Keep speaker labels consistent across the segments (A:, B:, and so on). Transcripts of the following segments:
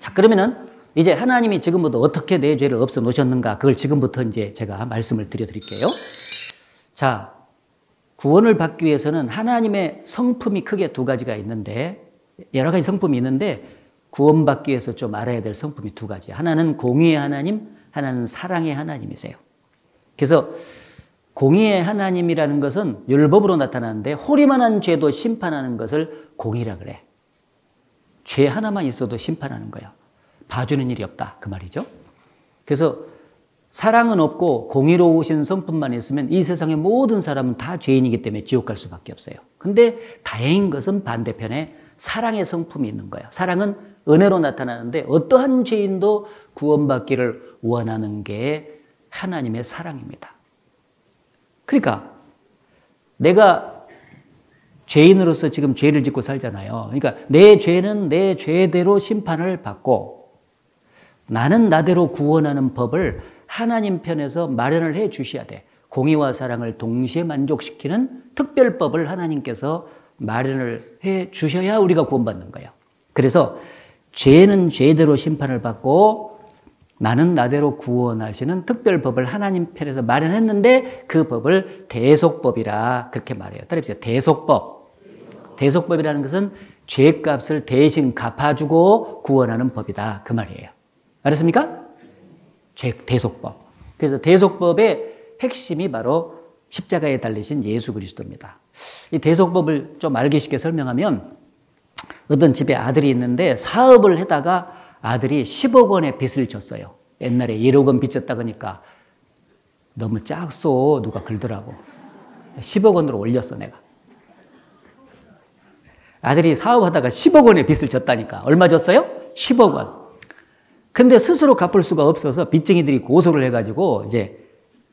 A: 자, 그러면은 이제 하나님이 지금부터 어떻게 내 죄를 없애 놓으셨는가, 그걸 지금부터 이제 제가 말씀을 드릴게요. 자, 구원을 받기 위해서는 하나님의 성품이 크게 두 가지가 있는데, 여러 가지 성품이 있는데, 구원받기 위해서 좀 알아야 될 성품이 두 가지. 하나는 공의의 하나님, 하나는 사랑의 하나님이세요. 그래서 공의의 하나님이라는 것은 율법으로 나타나는데, 홀이만한 죄도 심판하는 것을 공의라 그래. 죄 하나만 있어도 심판하는 거야. 봐주는 일이 없다, 그 말이죠. 그래서 사랑은 없고 공의로우신 성품만 있으면 이 세상의 모든 사람은 다 죄인이기 때문에 지옥 갈 수밖에 없어요. 근데 다행인 것은 반대편에 사랑의 성품이 있는 거예요. 사랑은 은혜로 나타나는데 어떠한 죄인도 구원받기를 원하는 게 하나님의 사랑입니다. 그러니까 내가 죄인으로서 지금 죄를 짓고 살잖아요. 그러니까 내 죄는 내 죄대로 심판을 받고 나는 나대로 구원하는 법을 하나님 편에서 마련을 해 주셔야 돼. 공의와 사랑을 동시에 만족시키는 특별법을 하나님께서 마련을 해 주셔야 우리가 구원받는 거예요. 그래서 죄는 죄대로 심판을 받고 나는 나대로 구원하시는 특별법을 하나님 편에서 마련했는데 그 법을 대속법이라 그렇게 말해요. 따라해보세요. 대속법. 대속법이라는 것은 죄값을 대신 갚아주고 구원하는 법이다, 그 말이에요. 알았습니까? 대속법. 그래서 대속법의 핵심이 바로 십자가에 달리신 예수 그리스도입니다. 이 대속법을 좀 알기 쉽게 설명하면 어떤 집에 아들이 있는데 사업을 하다가 아들이 10억 원의 빚을 졌어요. 옛날에 1억 원 빚졌다 그러니까 너무 작소 누가 그러더라고. 10억 원으로 올렸어 내가. 아들이 사업하다가 10억 원의 빚을 졌다니까. 얼마 졌어요? 10억 원. 근데 스스로 갚을 수가 없어서 빚쟁이들이 고소를 해가지고 이제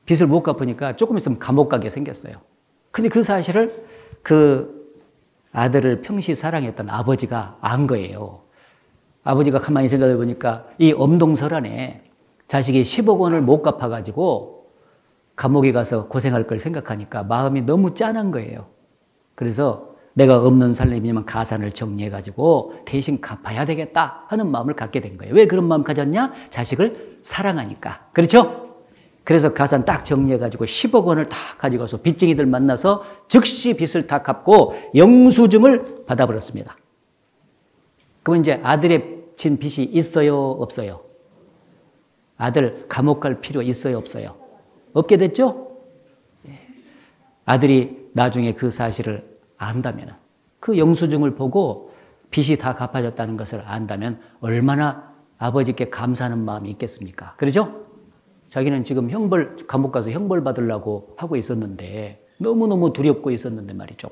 A: 빚을 못 갚으니까 조금 있으면 감옥 가게 생겼어요. 근데 그 사실을 그 아들을 평시 사랑했던 아버지가 안 거예요. 아버지가 가만히 생각해 보니까 이 엄동설안에 자식이 10억 원을 못 갚아가지고 감옥에 가서 고생할 걸 생각하니까 마음이 너무 짠한 거예요. 그래서 내가 없는 살림이면 가산을 정리해가지고 대신 갚아야 되겠다 하는 마음을 갖게 된 거예요. 왜 그런 마음 가졌냐? 자식을 사랑하니까. 그렇죠? 그래서 가산 딱 정리해가지고 10억 원을 다 가져가서 빚쟁이들 만나서 즉시 빚을 다 갚고 영수증을 받아버렸습니다. 그러면 이제 아들의 진 빚이 있어요? 없어요? 아들 감옥 갈 필요 있어요? 없어요? 없게 됐죠? 아들이 나중에 그 사실을 안다면, 그 영수증을 보고 빚이 다 갚아졌다는 것을 안다면 얼마나 아버지께 감사하는 마음이 있겠습니까? 그러죠? 자기는 지금 감옥 가서 형벌 받으려고 하고 있었는데 너무너무 두렵고 있었는데 말이죠.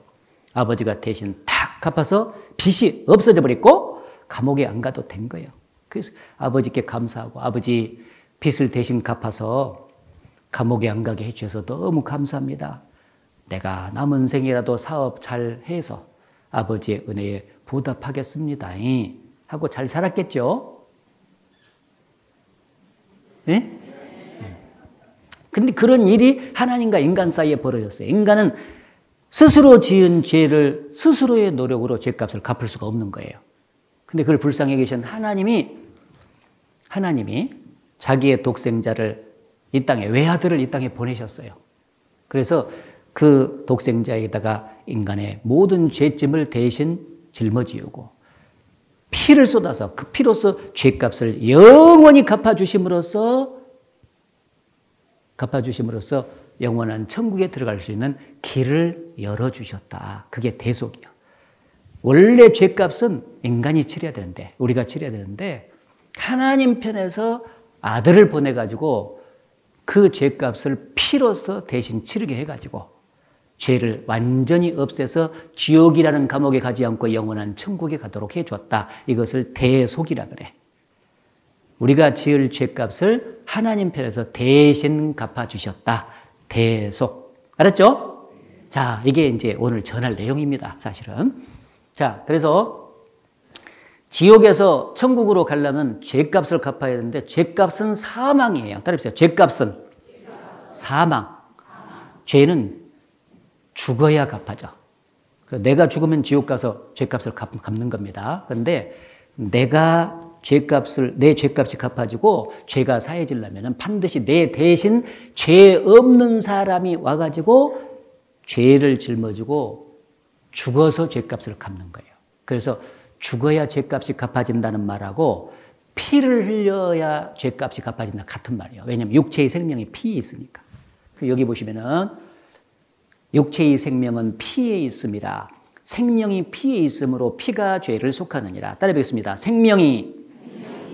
A: 아버지가 대신 탁 갚아서 빚이 없어져 버렸고 감옥에 안 가도 된 거예요. 그래서 아버지께 감사하고 아버지 빚을 대신 갚아서 감옥에 안 가게 해주셔서 너무 감사합니다. 내가 남은 생이라도 사업 잘 해서 아버지의 은혜에 보답하겠습니다. 하고 잘 살았겠죠? 네? 근데 그런 일이 하나님과 인간 사이에 벌어졌어요. 인간은 스스로 지은 죄를 스스로의 노력으로 죄값을 갚을 수가 없는 거예요. 근데 그걸 불쌍히 계신 하나님이 자기의 독생자를 이 땅에, 외아들을 이 땅에 보내셨어요. 그래서 그 독생자에다가 인간의 모든 죄짐을 대신 짊어지우고 피를 쏟아서 그 피로서 죄값을 영원히 갚아주심으로써 영원한 천국에 들어갈 수 있는 길을 열어주셨다. 그게 대속이요. 원래 죄값은 인간이 치러야 되는데, 우리가 치러야 되는데 하나님 편에서 아들을 보내가지고 그 죄값을 피로서 대신 치르게 해가지고 죄를 완전히 없애서 지옥이라는 감옥에 가지 않고 영원한 천국에 가도록 해줬다. 이것을 대속이라 그래. 우리가 지을 죄값을 하나님 편에서 대신 갚아주셨다. 대속. 알았죠? 자, 이게 이제 오늘 전할 내용입니다. 사실은. 자, 그래서 지옥에서 천국으로 가려면 죄값을 갚아야 되는데 죄값은 사망이에요. 따라해보세요. 죄값은 사망. 죄는 죽어야 갚아져. 내가 죽으면 지옥 가서 죄값을 갚는 겁니다. 그런데 내가 내 죄값이 갚아지고 죄가 사해지려면 반드시 내 대신 죄 없는 사람이 와가지고 죄를 짊어지고 죽어서 죄값을 갚는 거예요. 그래서 죽어야 죄값이 갚아진다는 말하고 피를 흘려야 죄값이 갚아진다 같은 말이에요. 왜냐하면 육체의 생명이 피에 있으니까. 여기 보시면은 육체의 생명은 피에 있습니다. 생명이 피에 있으므로 피가 죄를 속하느니라. 따라 뵙겠습니다. 생명이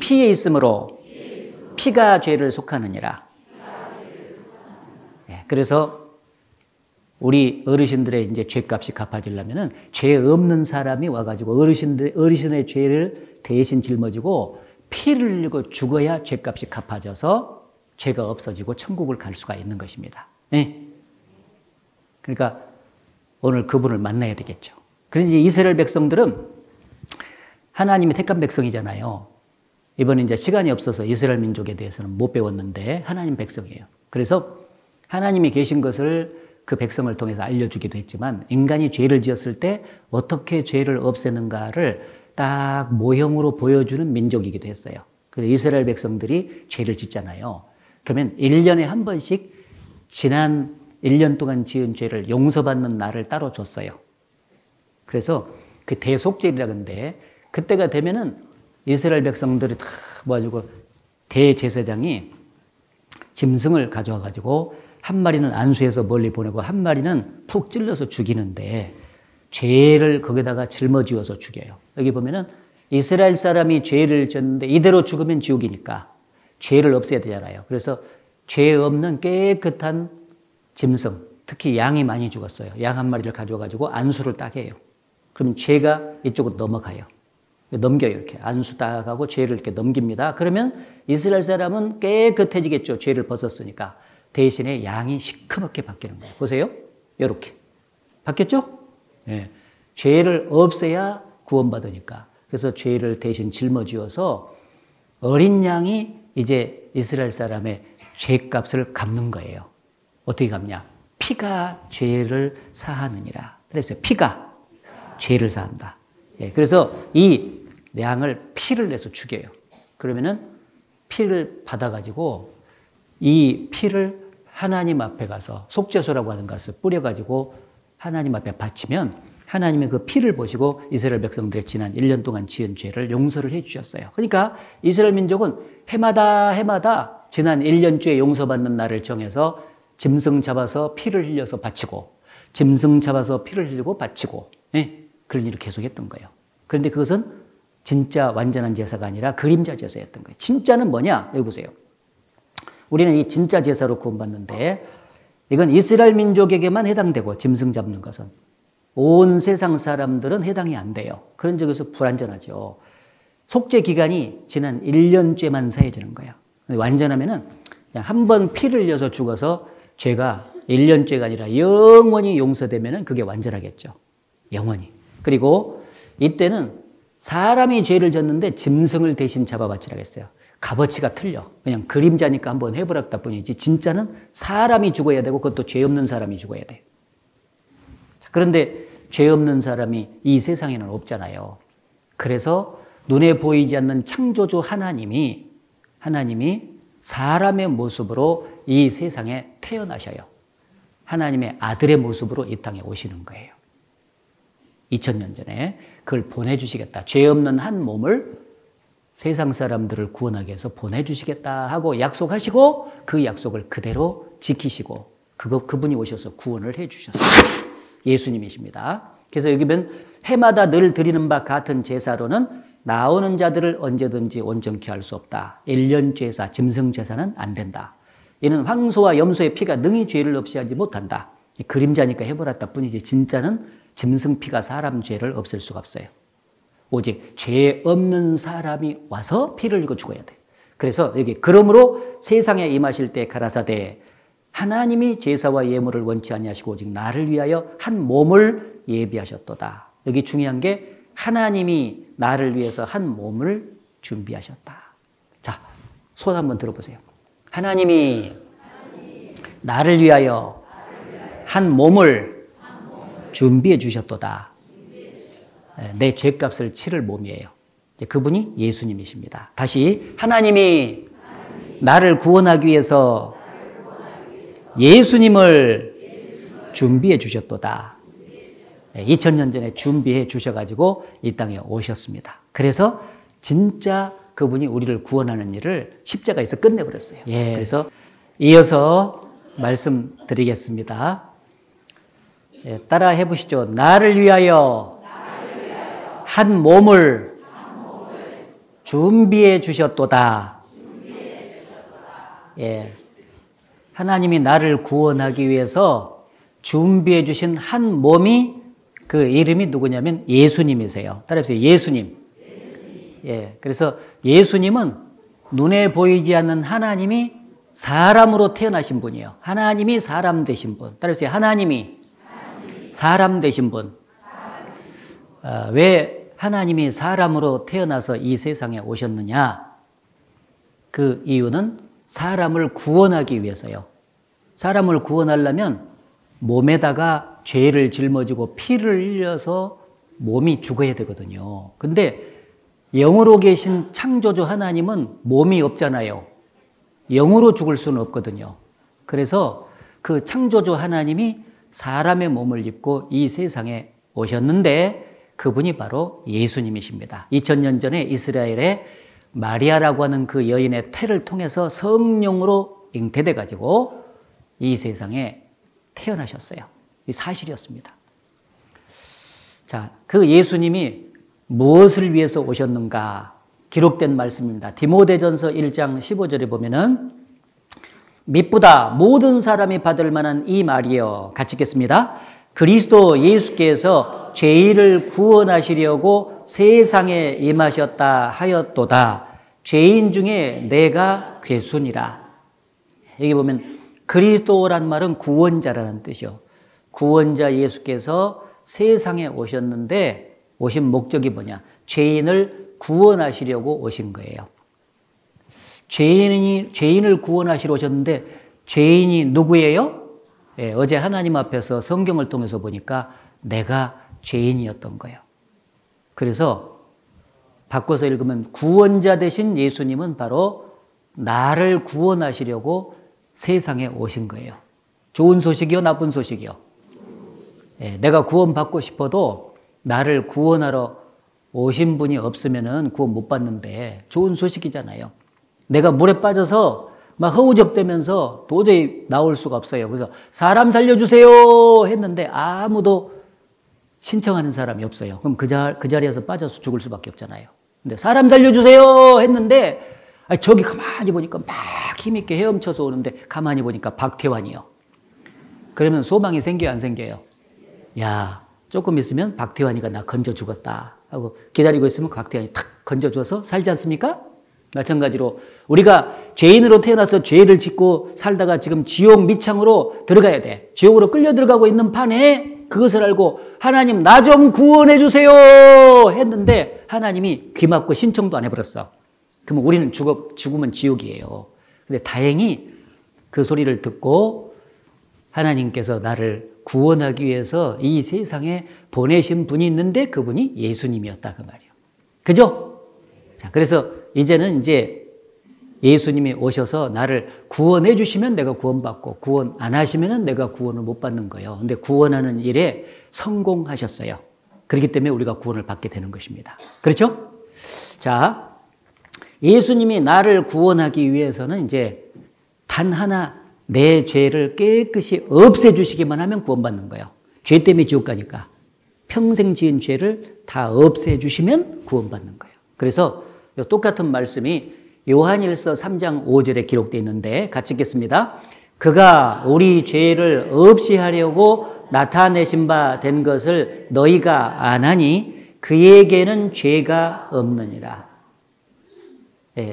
A: 피에 있으므로 피가 죄를 속하느니라. 네, 그래서 우리 어르신들의 이제 죄값이 갚아지려면은 죄 없는 사람이 와가지고 어르신의 죄를 대신 짊어지고 피를 흘리고 죽어야 죄값이 갚아져서 죄가 없어지고 천국을 갈 수가 있는 것입니다. 네. 그러니까 오늘 그분을 만나야 되겠죠. 그런데 이스라엘 백성들은 하나님의 택한 백성이잖아요. 이번에 이제 시간이 없어서 이스라엘 민족에 대해서는 못 배웠는데 하나님 백성이에요. 그래서 하나님이 계신 것을 그 백성을 통해서 알려주기도 했지만 인간이 죄를 지었을 때 어떻게 죄를 없애는가를 딱 모형으로 보여주는 민족이기도 했어요. 그래서 이스라엘 백성들이 죄를 짓잖아요. 그러면 1년에 한 번씩 지난 1년 동안 지은 죄를 용서받는 날을 따로 줬어요. 그래서 그 대속죄라고 하는데 그때가 되면은 이스라엘 백성들이 다 모아주고 대제사장이 짐승을 가져와 가지고 한 마리는 안수해서 멀리 보내고 한 마리는 푹 찔러서 죽이는데 죄를 거기다가 짊어지어서 죽여요. 여기 보면은 이스라엘 사람이 죄를 졌는데 이대로 죽으면 지옥이니까 죄를 없애야 되잖아요. 그래서 죄 없는 깨끗한 짐승, 특히 양이 많이 죽었어요. 양 한 마리를 가져와 가지고 안수를 딱 해요. 그러면 죄가 이쪽으로 넘어가요. 넘겨요. 이렇게 안수 딱 하고 죄를 이렇게 넘깁니다. 그러면 이스라엘 사람은 깨끗해지겠죠. 죄를 벗었으니까. 대신에 양이 시커멓게 바뀌는 거예요. 보세요. 이렇게. 바뀌었죠? 네. 죄를 없애야 구원받으니까. 그래서 죄를 대신 짊어지어서 어린 양이 이제 이스라엘 사람의 죄값을 갚는 거예요. 어떻게 갚냐? 피가 죄를 사하느니라. 그래서 피가 죄를 사한다. 예, 그래서 이 양을 피를 내서 죽여요. 그러면은 피를 받아가지고 이 피를 하나님 앞에 가서 속죄소라고 하는 것을 뿌려가지고 하나님 앞에 바치면 하나님의 그 피를 보시고 이스라엘 백성들의 지난 1년 동안 지은 죄를 용서를 해 주셨어요. 그러니까 이스라엘 민족은 해마다 지난 1년 죄 용서받는 날을 정해서 짐승 잡아서 피를 흘려서 바치고 짐승 잡아서 피를 흘리고 바치고 그런 일을 계속했던 거예요. 그런데 그것은 진짜 완전한 제사가 아니라 그림자 제사였던 거예요. 진짜는 뭐냐? 여기 보세요. 우리는 이 진짜 제사로 구원받는데 이건 이스라엘 민족에게만 해당되고 짐승 잡는 것은 온 세상 사람들은 해당이 안 돼요. 그런 점에서 불완전하죠. 속죄 기간이 지난 1년죄만 사해지는 거예요. 완전하면은 그냥 한 번 피를 흘려서 죽어서 죄가 1년죄가 아니라 영원히 용서되면은 그게 완전하겠죠. 영원히. 그리고 이때는 사람이 죄를 졌는데 짐승을 대신 잡아바치라고 했어요. 값어치가 틀려. 그냥 그림자니까 한번 해보랐다 뿐이지 진짜는 사람이 죽어야 되고 그것도 죄 없는 사람이 죽어야 돼요. 그런데 죄 없는 사람이 이 세상에는 없잖아요. 그래서 눈에 보이지 않는 창조주 하나님이 사람의 모습으로 이 세상에 태어나셔요. 하나님의 아들의 모습으로 이 땅에 오시는 거예요. 2000년 전에 그걸 보내주시겠다. 죄 없는 한 몸을 세상 사람들을 구원하기 위해서 보내주시겠다 하고 약속하시고 그 약속을 그대로 지키시고 그분이 오셔서 구원을 해주셨어요. 예수님이십니다. 그래서 여기 보면 해마다 늘 드리는 바 같은 제사로는 나오는 자들을 언제든지 온전케 할 수 없다. 1년 제사, 짐승 제사는 안 된다. 이는 황소와 염소의 피가 능히 죄를 없이 하지 못한다. 그림자니까 해보랐다 뿐이지 진짜는 짐승 피가 사람 죄를 없앨 수가 없어요. 오직 죄 없는 사람이 와서 피를 흘리고 죽어야 돼. 그래서 여기 그러므로 세상에 임하실 때 가라사대 하나님이 제사와 예물을 원치 아니하시고 오직 나를 위하여 한 몸을 예비하셨도다. 여기 중요한 게 하나님이 나를 위해서 한 몸을 준비하셨다. 자, 손 한번 들어보세요. 하나님이 나를 위하여 한 몸을 준비해 주셨도다. 내 죄값을 치를 몸이에요. 그분이 예수님이십니다. 다시 하나님이 나를 구원하기 위해서 예수님을 준비해 주셨도다. 2000년 전에 준비해 주셔가지고 이 땅에 오셨습니다. 그래서 진짜 그분이 우리를 구원하는 일을 십자가에서 끝내버렸어요. 그래서 이어서 말씀드리겠습니다. 따라 해보시죠. 나를 위하여 한 몸을 준비해 주셨도다. 하나님이 나를 구원하기 위해서 준비해 주신 한 몸이 그 이름이 누구냐면 예수님이세요. 따라해보세요. 예수님. 그래서 예수님은 눈에 보이지 않는 하나님이 사람으로 태어나신 분이에요. 하나님이 사람 되신 분. 따라해보세요. 하나님이 사람 되신 분. 왜 하나님이 사람으로 태어나서 이 세상에 오셨느냐? 그 이유는 사람을 구원하기 위해서요. 사람을 구원하려면 몸에다가 죄를 짊어지고 피를 흘려서 몸이 죽어야 되거든요. 근데 영으로 계신 창조주 하나님은 몸이 없잖아요. 영으로 죽을 수는 없거든요. 그래서 그 창조주 하나님이 사람의 몸을 입고 이 세상에 오셨는데 그분이 바로 예수님이십니다. 2000년 전에 이스라엘에 마리아라고 하는 그 여인의 태를 통해서 성령으로 잉태돼 가지고 이 세상에 태어나셨어요. 이 사실이었습니다. 자, 그 예수님이 무엇을 위해서 오셨는가? 기록된 말씀입니다. 디모데전서 1장 15절에 보면은 미쁘다 모든 사람이 받을 만한 이 말이여. 같이 읽겠습니다. 그리스도 예수께서 죄인을 구원하시려고 세상에 임하셨다 하였도다. 죄인 중에 내가 괴순이라. 여기 보면 그리스도란 말은 구원자라는 뜻이요. 구원자 예수께서 세상에 오셨는데 오신 목적이 뭐냐? 죄인을 구원하시려고 오신 거예요. 죄인을 구원하시러 오셨는데 죄인이 누구예요? 어제 하나님 앞에서 성경을 통해서 보니까 내가 죄인이었던 거예요. 그래서 바꿔서 읽으면 구원자 되신 예수님은 바로 나를 구원하시려고 세상에 오신 거예요. 좋은 소식이요? 나쁜 소식이요? 내가 구원받고 싶어도 나를 구원하러 오신 분이 없으면 구원 못 받는데 좋은 소식이잖아요. 내가 물에 빠져서 막 허우적대면서 도저히 나올 수가 없어요. 그래서 사람 살려주세요 했는데 아무도 신청하는 사람이 없어요. 그럼 그 자리에서 빠져서 죽을 수밖에 없잖아요. 근데 사람 살려주세요 했는데 저기 가만히 보니까 막 힘있게 헤엄쳐서 오는데 가만히 보니까 박태환이요. 그러면 소망이 생겨요, 안 생겨요? 야, 조금 있으면 박태환이가 나 건져 죽었다 하고 기다리고 있으면 박태환이 탁 건져줘서 살지 않습니까? 마찬가지로 우리가 죄인으로 태어나서 죄를 짓고 살다가 지금 지옥 밑창으로 들어가야 돼. 지옥으로 끌려 들어가고 있는 판에 그것을 알고 하나님 나 좀 구원해 주세요 했는데 하나님이 귀 막고 신청도 안 해버렸어. 그러면 우리는 죽으면 지옥이에요. 근데 다행히 그 소리를 듣고 하나님께서 나를 구원하기 위해서 이 세상에 보내신 분이 있는데 그분이 예수님이었다 그 말이에요. 그죠? 자, 그래서 이제는 이제 예수님이 오셔서 나를 구원해 주시면 내가 구원받고 구원 안 하시면 내가 구원을 못 받는 거예요. 근데 구원하는 일에 성공하셨어요. 그렇기 때문에 우리가 구원을 받게 되는 것입니다. 그렇죠? 자, 예수님이 나를 구원하기 위해서는 이제 단 하나 내 죄를 깨끗이 없애주시기만 하면 구원받는 거예요. 죄 때문에 지옥 가니까 평생 지은 죄를 다 없애주시면 구원받는 거예요. 그래서 똑같은 말씀이 요한일서 3장 5절에 기록되어 있는데 같이 읽겠습니다. 그가 우리 죄를 없이 하려고 나타내신 바 된 것을 너희가 아나니 그에게는 죄가 없느니라.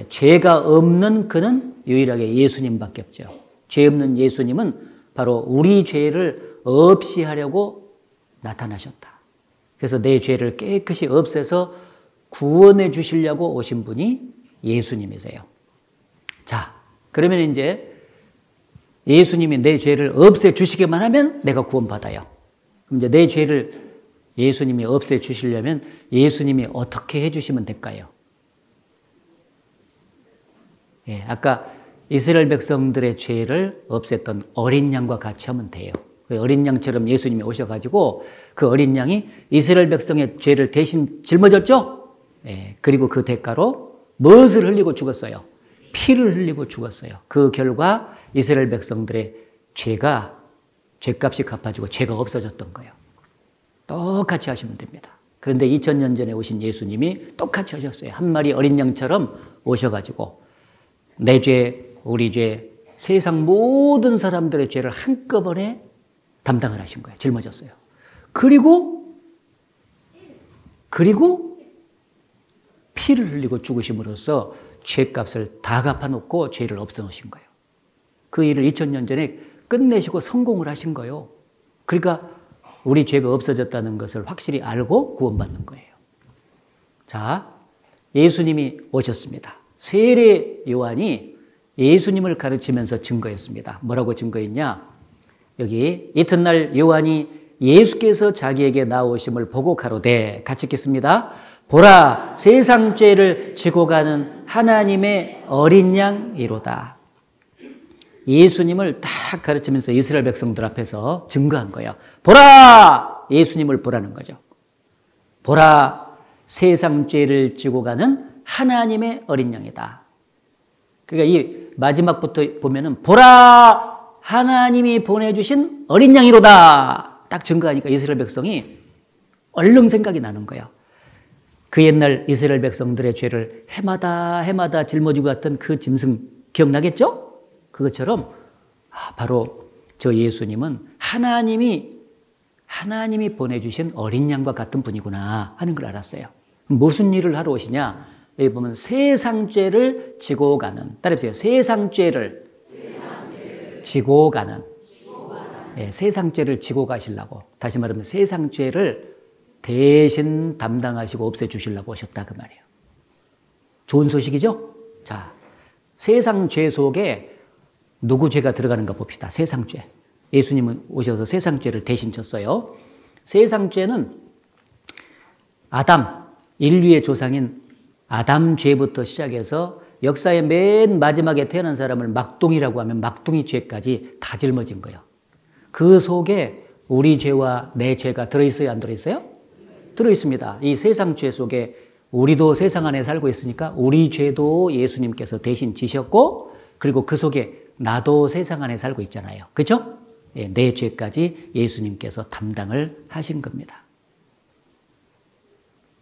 A: 죄가 없는 그는 유일하게 예수님밖에 없죠. 죄 없는 예수님은 바로 우리 죄를 없이 하려고 나타나셨다. 그래서 내 죄를 깨끗이 없애서 구원해 주시려고 오신 분이 예수님이세요. 자, 그러면 이제 예수님이 내 죄를 없애 주시기만 하면 내가 구원받아요. 그럼 이제 내 죄를 예수님이 없애 주시려면 예수님이 어떻게 해 주시면 될까요? 예, 아까 이스라엘 백성들의 죄를 없앴던 어린 양과 같이 하면 돼요. 그 어린 양처럼 예수님이 오셔가지고 그 어린 양이 이스라엘 백성의 죄를 대신 짊어졌죠? 예, 그리고 그 대가로 무엇을 흘리고 죽었어요? 피를 흘리고 죽었어요. 그 결과 이스라엘 백성들의 죄값이 갚아지고 죄가 없어졌던 거예요. 똑같이 하시면 됩니다. 그런데 2000년 전에 오신 예수님이 똑같이 하셨어요. 한 마리 어린 양처럼 오셔가지고 내 죄, 우리 죄, 세상 모든 사람들의 죄를 한꺼번에 담당을 하신 거예요. 짊어졌어요. 그리고 피를 흘리고 죽으심으로써 죄값을 다 갚아놓고 죄를 없애놓으신 거예요. 그 일을 2000년 전에 끝내시고 성공을 하신 거예요. 그러니까 우리 죄가 없어졌다는 것을 확실히 알고 구원받는 거예요. 자, 예수님이 오셨습니다. 세례 요한이 예수님을 가르치면서 증거했습니다. 뭐라고 증거했냐? 여기 이튿날 요한이 예수께서 자기에게 나오심을 보고 가로되, 같이 읽겠습니다. 보라, 세상 죄를 지고 가는 하나님의 어린 양이로다. 예수님을 딱 가르치면서 이스라엘 백성들 앞에서 증거한 거예요. 보라! 예수님을 보라는 거죠. 보라, 세상 죄를 지고 가는 하나님의 어린 양이다. 그러니까 이 마지막부터 보면은 보라, 하나님이 보내주신 어린 양이로다. 딱 증거하니까 이스라엘 백성이 얼른 생각이 나는 거예요. 그 옛날 이스라엘 백성들의 죄를 해마다 짊어지고 갔던 그 짐승 기억나겠죠? 그것처럼 바로 저 예수님은 하나님이 보내주신 어린 양과 같은 분이구나 하는 걸 알았어요. 무슨 일을 하러 오시냐? 여기 보면 세상 죄를 지고 가는, 따라해보세요. 세상 죄를 지고 가는. 네, 세상 죄를 지고 가시려고. 다시 말하면 세상 죄를 대신 담당하시고 없애주시려고 오셨다 그 말이에요. 좋은 소식이죠? 자, 세상 죄 속에 누구 죄가 들어가는가 봅시다. 세상 죄. 예수님은 오셔서 세상 죄를 대신 졌어요. 세상 죄는 아담, 인류의 조상인 아담 죄부터 시작해서 역사의 맨 마지막에 태어난 사람을 막둥이라고 하면 막둥이 죄까지 다 짊어진 거예요. 그 속에 우리 죄와 내 죄가 들어있어요? 안 들어있어요? 들어있습니다. 이 세상 죄 속에 우리도 세상 안에 살고 있으니까 우리 죄도 예수님께서 대신 지셨고, 그리고 그 속에 나도 세상 안에 살고 있잖아요. 그렇죠? 예, 내 죄까지 예수님께서 담당을 하신 겁니다.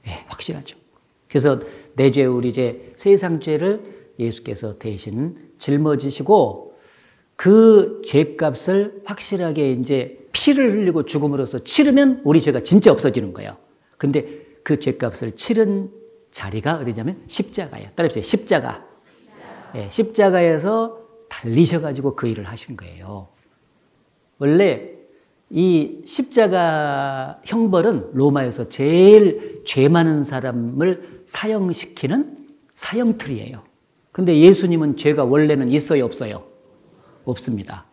A: 예, 확실하죠. 그래서 내 죄, 우리 죄, 세상 죄를 예수께서 대신 짊어지시고 그 죄값을 확실하게 이제 피를 흘리고 죽음으로써 치르면 우리 죄가 진짜 없어지는 거예요. 근데 그 죄값을 치른 자리가 어디냐면 십자가예요. 따라해보세요. 십자가. 예, 십자가에서 달리셔가지고 그 일을 하신 거예요. 원래 이 십자가 형벌은 로마에서 제일 죄 많은 사람을 사형시키는 사형틀이에요. 근데 예수님은 죄가 원래는 있어요, 없어요? 없습니다.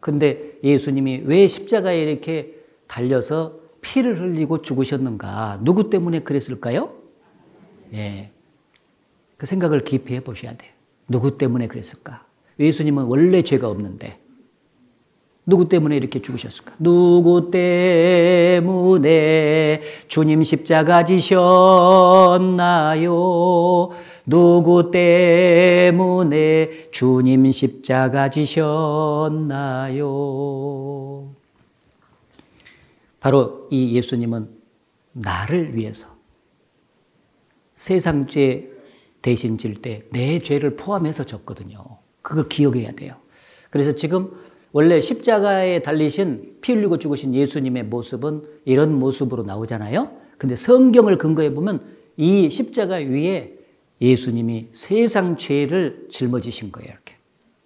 A: 근데 예수님이 왜 십자가에 이렇게 달려서 피를 흘리고 죽으셨는가? 누구 때문에 그랬을까요? 예. 그 생각을 깊이 해보셔야 돼요. 누구 때문에 그랬을까? 예수님은 원래 죄가 없는데 누구 때문에 이렇게 죽으셨을까? 누구 때문에 주님 십자가 지셨나요? 누구 때문에 주님 십자가 지셨나요? 바로 이 예수님은 나를 위해서 세상 죄 대신 질 때 내 죄를 포함해서 졌거든요. 그걸 기억해야 돼요. 그래서 지금 원래 십자가에 달리신 피 흘리고 죽으신 예수님의 모습은 이런 모습으로 나오잖아요. 근데 성경을 근거해 보면 이 십자가 위에 예수님이 세상 죄를 짊어지신 거예요. 이렇게.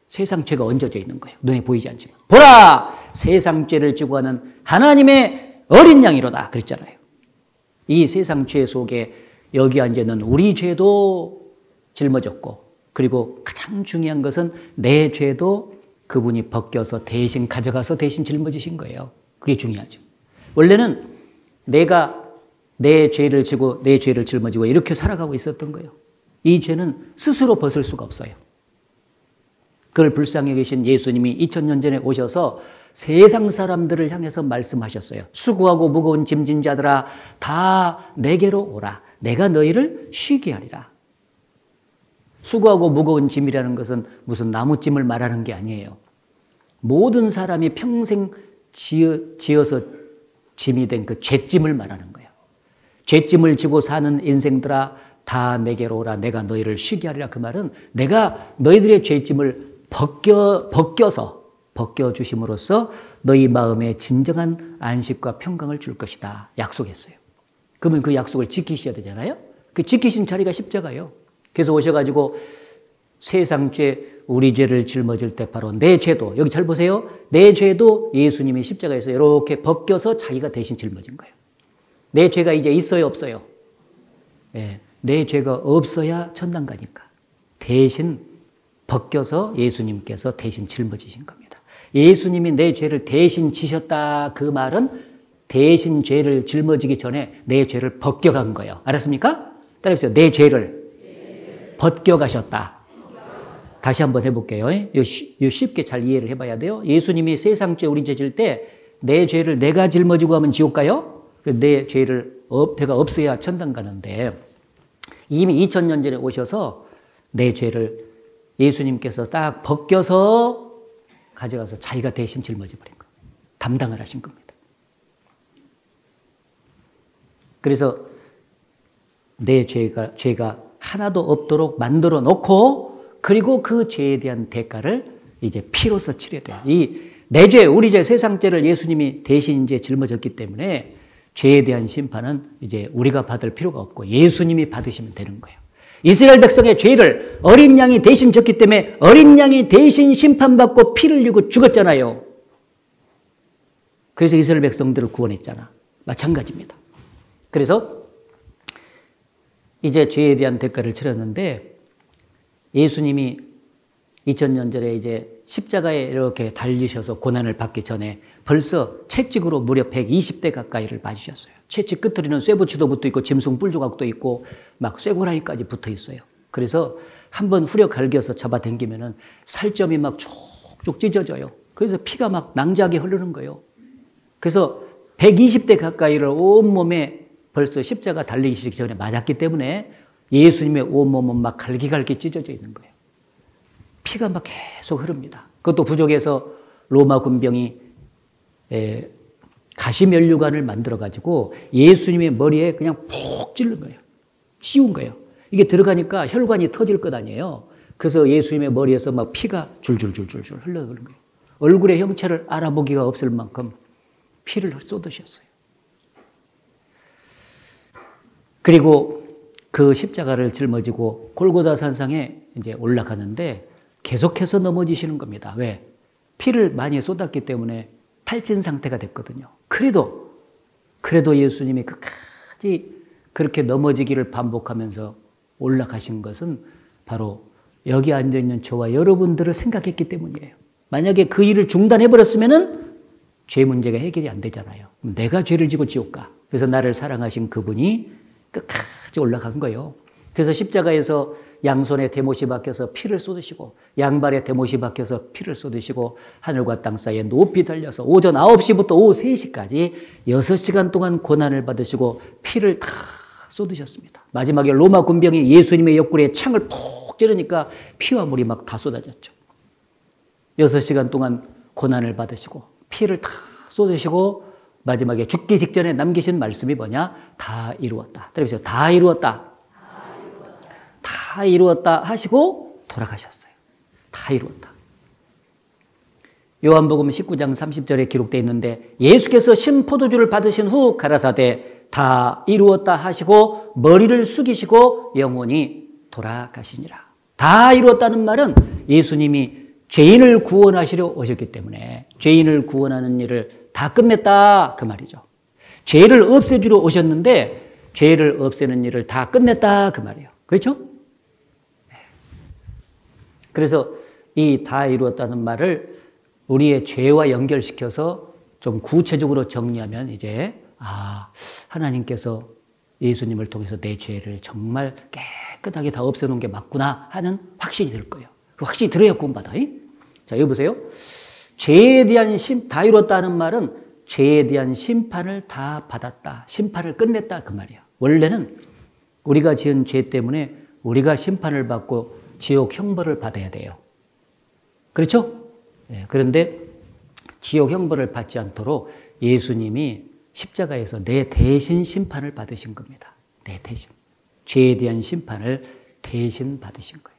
A: 세상 죄가 얹어져 있는 거예요. 눈에 보이지 않지만. 보라! 세상 죄를 지고 가는 하나님의 어린 양이로다. 그랬잖아요. 이 세상 죄 속에 여기 앉아있는 우리 죄도 짊어졌고, 그리고 가장 중요한 것은 내 죄도 그분이 벗겨서 대신 가져가서 대신 짊어지신 거예요. 그게 중요하죠. 원래는 내가 내 죄를 지고 내 죄를 짊어지고 이렇게 살아가고 있었던 거예요. 이 죄는 스스로 벗을 수가 없어요. 그걸 불쌍히 계신 예수님이 2000년 전에 오셔서 세상 사람들을 향해서 말씀하셨어요. 수고하고 무거운 짐진 자들아 다 내게로 오라. 내가 너희를 쉬게 하리라. 수고하고 무거운 짐이라는 것은 무슨 나무짐을 말하는 게 아니에요. 모든 사람이 평생 지어서 짐이 된 그 죄짐을 말하는 거예요. 죄짐을 지고 사는 인생들아 다 내게로 오라. 내가 너희를 쉬게 하리라. 그 말은 내가 너희들의 죄짐을 벗겨주심으로써 너희 마음에 진정한 안식과 평강을 줄 것이다. 약속했어요. 그러면 그 약속을 지키셔야 되잖아요. 그 지키신 자리가 십자가예요. 그래서 오셔가지고 세상 죄, 우리 죄를 짊어질 때 바로 내 죄도, 여기 잘 보세요. 내 죄도 예수님이 십자가에서 이렇게 벗겨서 자기가 대신 짊어진 거예요. 내 죄가 이제 있어요, 없어요? 네, 내 죄가 없어야 천당 가니까. 대신 벗겨서 예수님께서 대신 짊어지신 겁니다. 예수님이 내 죄를 대신 지셨다. 그 말은 대신 죄를 짊어지기 전에 내 죄를 벗겨간 거예요. 알았습니까? 따라해보세요. 내 죄를 벗겨가셨다. 다시 한번 해볼게요. 이거 쉽게 잘 이해를 해봐야 돼요. 예수님이 세상 죄 우리 죄 질 때 내 죄를 내가 짊어지고 하면 지옥 가요? 내 죄를 내가 없어야 천당 가는데 이미 2000년 전에 오셔서 내 죄를 예수님께서 딱 벗겨서 가져가서 자기가 대신 짊어져 버린 거예요. 담당을 하신 겁니다. 그래서 내 죄가 하나도 없도록 만들어 놓고 그리고 그 죄에 대한 대가를 이제 피로써 치러야 돼요. 이 내 죄, 우리 죄, 세상 죄를 예수님이 대신 이제 짊어졌기 때문에 죄에 대한 심판은 이제 우리가 받을 필요가 없고 예수님이 받으시면 되는 거예요. 이스라엘 백성의 죄를 어린 양이 대신 졌기 때문에 어린 양이 대신 심판받고 피를 흘리고 죽었잖아요. 그래서 이스라엘 백성들을 구원했잖아. 마찬가지입니다. 그래서 이제 죄에 대한 대가를 치렀는데 예수님이 2000년 전에 이제 십자가에 이렇게 달리셔서 고난을 받기 전에 벌써 채찍으로 무려 120대 가까이를 맞으셨어요. 채찍 끝으로는 쇠붙이도 붙어 있고 짐승 뿔조각도 있고 막 쇠고라니까지 붙어 있어요. 그래서 한번 후려 갈겨서 잡아당기면은 살점이 막 쭉쭉 찢어져요. 그래서 피가 막 낭자하게 흐르는 거예요. 그래서 120대 가까이를 온몸에 벌써 십자가 달리기 전에 맞았기 때문에 예수님의 온몸은 막 갈기갈기 찢어져 있는 거예요. 피가 막 계속 흐릅니다. 그것도 부족해서 로마 군병이 가시면류관을 만들어가지고 예수님의 머리에 그냥 푹 찌른 거예요. 찌운 거예요. 이게 들어가니까 혈관이 터질 것 아니에요. 그래서 예수님의 머리에서 막 피가 줄줄줄줄줄 흘러가는 거예요. 얼굴의 형체를 알아보기가 없을 만큼 피를 쏟으셨어요. 그리고 그 십자가를 짊어지고 골고다 산상에 이제 올라가는데 계속해서 넘어지시는 겁니다. 왜? 피를 많이 쏟았기 때문에 탈진 상태가 됐거든요. 그래도 예수님이 끝까지 그렇게 넘어지기를 반복하면서 올라가신 것은 바로 여기 앉아있는 저와 여러분들을 생각했기 때문이에요. 만약에 그 일을 중단해버렸으면은 죄 문제가 해결이 안 되잖아요. 내가 죄를 지고 지옥 가. 그래서 나를 사랑하신 그분이 끝까지 올라간 거예요. 그래서 십자가에서 양손에 대못이 박혀서 피를 쏟으시고 양발에 대못이 박혀서 피를 쏟으시고 하늘과 땅 사이에 높이 달려서 오전 9시부터 오후 3시까지 6시간 동안 고난을 받으시고 피를 다 쏟으셨습니다. 마지막에 로마 군병이 예수님의 옆구리에 창을 푹 찌르니까 피와 물이 막 다 쏟아졌죠. 6시간 동안 고난을 받으시고 피를 다 쏟으시고 마지막에 죽기 직전에 남기신 말씀이 뭐냐? 다 이루었다. 그래서 다 이루었다. 다 이루었다 하시고 돌아가셨어요. 다 이루었다. 요한복음 19장 30절에 기록되어 있는데 예수께서 신포도주를 받으신 후 가라사대 다 이루었다 하시고 머리를 숙이시고 영원히 돌아가시니라. 다 이루었다는 말은 예수님이 죄인을 구원하시려 오셨기 때문에 죄인을 구원하는 일을 다 끝냈다 그 말이죠. 죄를 없애주러 오셨는데 죄를 없애는 일을 다 끝냈다 그 말이에요. 그렇죠? 그래서 이 다 이루었다는 말을 우리의 죄와 연결시켜서 좀 구체적으로 정리하면 이제 하나님께서 예수님을 통해서 내 죄를 정말 깨끗하게 다 없애놓은 게 맞구나 하는 확신이 들 거예요. 그 확신이 들어야 구원받아. 자, 여기 보세요. 죄에 대한 다 이뤘다는 말은 죄에 대한 심판을 다 받았다. 심판을 끝냈다. 그 말이에요. 원래는 우리가 지은 죄 때문에 우리가 심판을 받고 지옥 형벌을 받아야 돼요. 그렇죠? 네, 그런데 지옥 형벌을 받지 않도록 예수님이 십자가에서 내 대신 심판을 받으신 겁니다. 내 대신. 죄에 대한 심판을 대신 받으신 거예요.